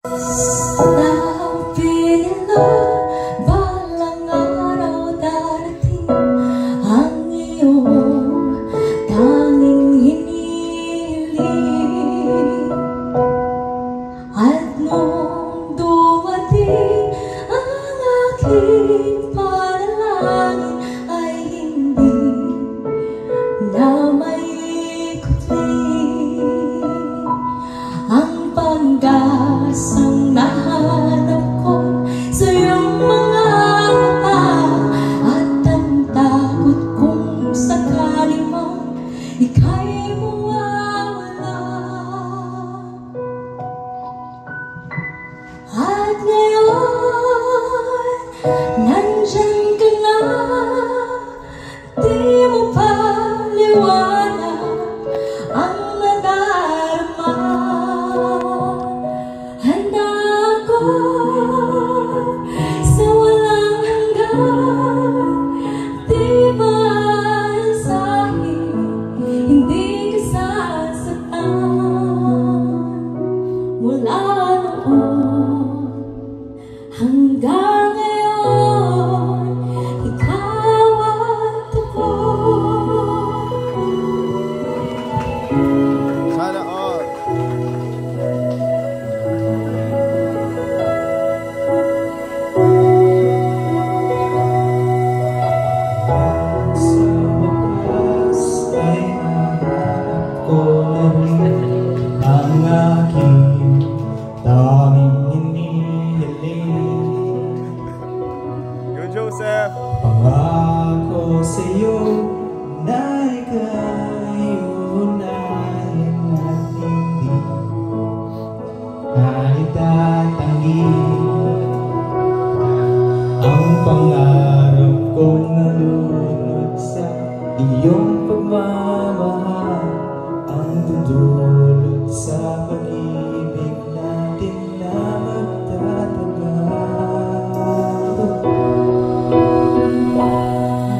Sabi nila balang araw darating ang iyong tanging hinihiling. At nung dumating ang aking panalangin ay hindi na maikutling ang pag-asang nahanap ko sa iyong mga mata, at ang takot kung sakali mang ika'y mawawala. At ngayon, nandyan ka na, di mo pa liwanag ang nadarama. Handa ako sa walang hanggan, di ba sa'kin hindi ka sasaktan. Mula noon hanggang ngayon, ikaw at ako. Sana all. Sa wakas ay nahanap ko na rin ang aking daming hinihiling. Yo, Joseph. Pangako sa'yo na ika'y unahin at hindi naitatanggi ang pangarap kong nalulod sa iyong pagmamahal, ang dudulot sa pag-ibig natin na magtatagal.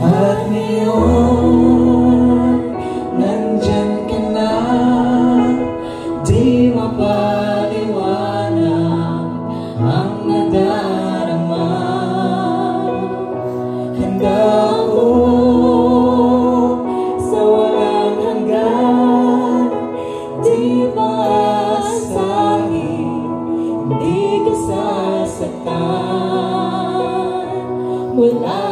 At ngayon, nandyan ka na, di mapaliwanag ang nadarama. Handa ako sa walang hanggan, di ba sa'kin hindi ka sasaktan. Mula